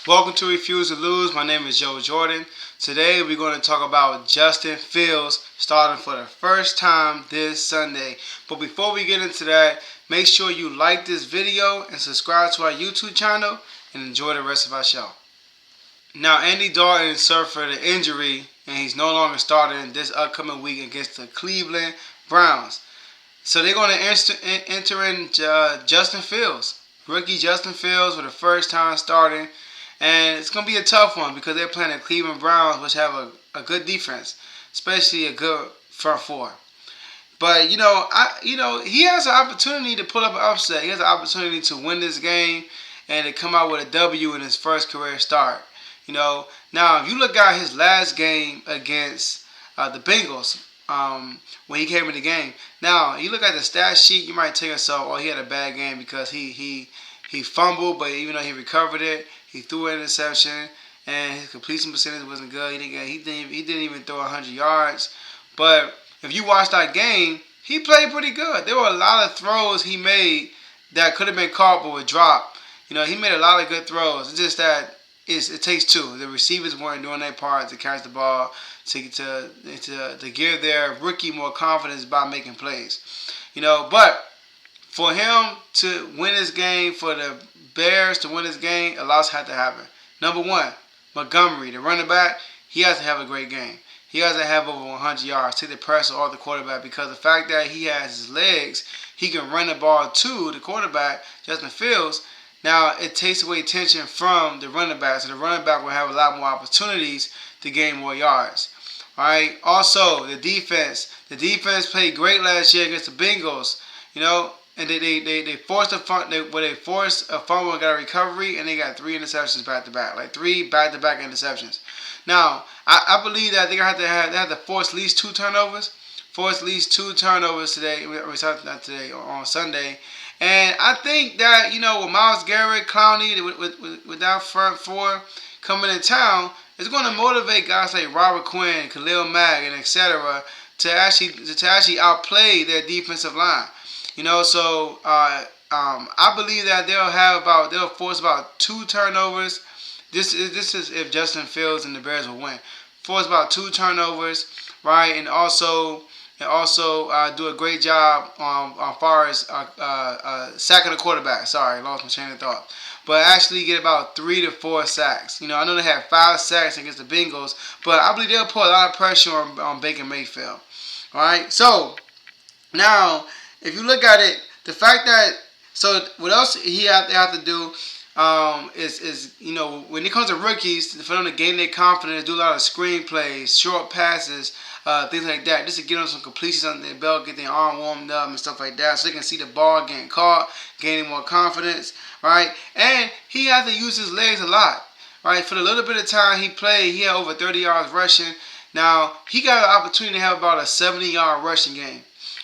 Welcome to Refuse to Lose. My name is Joe Jordan. Today we're going to talk about Justin Fields starting for the first time this Sunday. But before we get into that, make sure you like this video and subscribe to our YouTube channel and enjoy the rest of our show. Now, Andy Dalton suffered an injury and he's no longer starting this upcoming week against the Cleveland Browns. So they're going to enter in Justin Fields, rookie Justin Fields, for the first time starting. And it's going to be a tough one because they're playing the Cleveland Browns, which have a good defense, especially a good front four. But, he has an opportunity to pull up an upset. He has an opportunity to win this game and to come out with a W in his first career start. Now, if you look at his last game against the Bengals, when he came in the game. Now, you look at the stat sheet, you might tell yourself, oh, he had a bad game because he fumbled, but even though he recovered it, he threw an interception, and his completion percentage wasn't good. He didn't even throw 100 yards. But if you watch that game, he played pretty good. There were a lot of throws he made that could have been caught but were dropped. He made a lot of good throws. It's just that it takes two. The receivers weren't doing their part to catch the ball, to give their rookie more confidence by making plays. But for him to win this game, for the Bears to win this game, a lot's had to happen. Number one, Montgomery, the running back, he has to have a great game. He has to have over 100 yards, take the pressure off the quarterback, because the fact that he has his legs, he can run the ball to the quarterback, Justin Fields. Now, it takes away tension from the running back, so the running back will have a lot more opportunities to gain more yards. All right. Also, the defense. The defense played great last year against the Bengals. And they forced a fumble and got a recovery, and they got 3 interceptions back to back, like 3 back-to-back interceptions. Now, I believe that they have to force at least 2 turnovers. Today. Not today, on Sunday. And I think that, with Myles Garrett, Clowney, with that front four coming in town, it's going to motivate guys like Robert Quinn, Khalil Mack, and etc. to actually outplay their defensive line. So I believe that they'll force about 2 turnovers. This is if Justin Fields and the Bears will win. Force about 2 turnovers, right, and also do a great job on far as sacking the quarterback. Sorry, lost my train of thought. But actually get about 3 to 4 sacks. I know they had 5 sacks against the Bengals, but I believe they'll put a lot of pressure on Baker Mayfield. All right, so now, if you look at it, the fact that, so what else they have to do is when it comes to rookies, for them to gain their confidence, do a lot of screen plays, short passes, things like that, just to get them some completions under their belt, get their arm warmed up and stuff like that, so they can see the ball getting caught, gaining more confidence, right? And he has to use his legs a lot, right? For the little bit of time he played, he had over 30 yards rushing. Now, he got an opportunity to have about a 70-yard rushing game.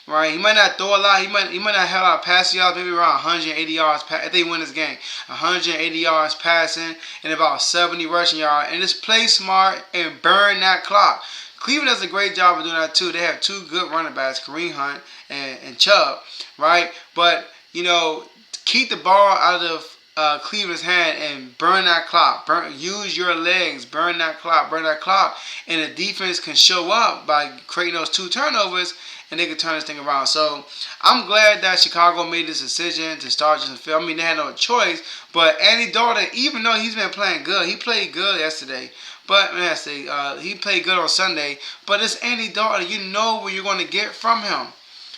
Right, he might not throw a lot. He might not have a lot of passing yards. Maybe around 180 yards if they win this game. 180 yards passing and about 70 rushing yards. And just play smart and burn that clock. Cleveland does a great job of doing that too. They have 2 good running backs, Kareem Hunt and Chubb. Right, but keep the ball out of Cleveland's hand and burn that clock. Use your legs. Burn that clock. And the defense can show up by creating those 2 turnovers, and they can turn this thing around. So I'm glad that Chicago made this decision to start Justin Fields. I mean, they had no choice. But Andy Dalton, even though he's been playing good, he played good yesterday. But he played good on Sunday. But it's Andy Dalton. You know what you're going to get from him.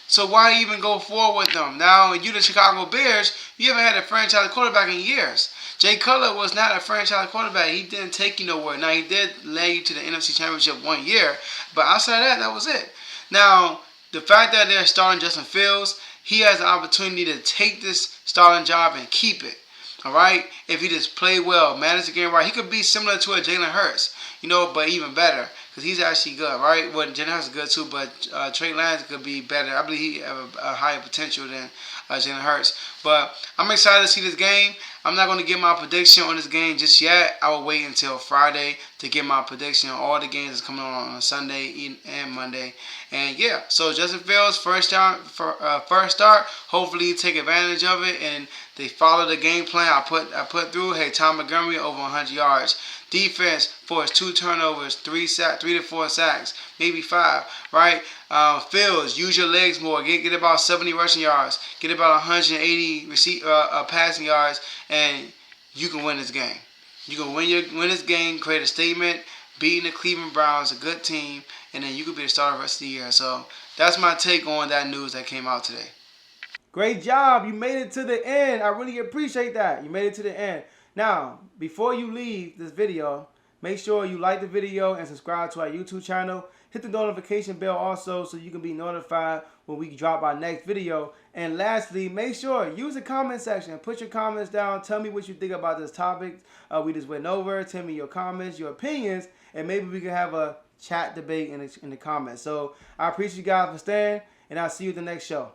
So why even go forward with them? Now, you the Chicago Bears, you haven't had a franchise quarterback in years. Jay Cutler was not a franchise quarterback. He didn't take you nowhere. Now, he did lay you to the NFC Championship 1 year. But outside of that was it. Now, the fact that they're starting Justin Fields, he has an opportunity to take this starting job and keep it. All right? If he just play well, manage the game right, he could be similar to a Jalen Hurts, but even better. Because he's actually good, right? Well, Jalen Hurts is good too, but Trey Lance could be better. I believe he has a higher potential than Jalen Hurts. But I'm excited to see this game. I'm not going to give my prediction on this game just yet. I will wait until Friday to give my prediction on all the games that's coming on Sunday and Monday. And yeah, so Justin Fields, first start. Hopefully, take advantage of it and They followed the game plan I put through. Hey, Tom Montgomery over 100 yards. Defense forced 2 turnovers, 3 to 4 sacks, maybe 5. Right? Fields, use your legs more. Get about 70 rushing yards. Get about 180 passing yards, and you can win this game. You can win this game, create a statement, beating the Cleveland Browns, a good team, and then you could be the starter the rest of the year. So that's my take on that news that came out today. Great job. You made it to the end. I really appreciate that. You made it to the end. Now, before you leave this video, make sure you like the video and subscribe to our YouTube channel. Hit the notification bell also so you can be notified when we drop our next video. And lastly, make sure use the comment section. Put your comments down. Tell me what you think about this topic we just went over. Tell me your comments, your opinions, and maybe we can have a chat debate in the comments. So I appreciate you guys for staying, and I'll see you at the next show.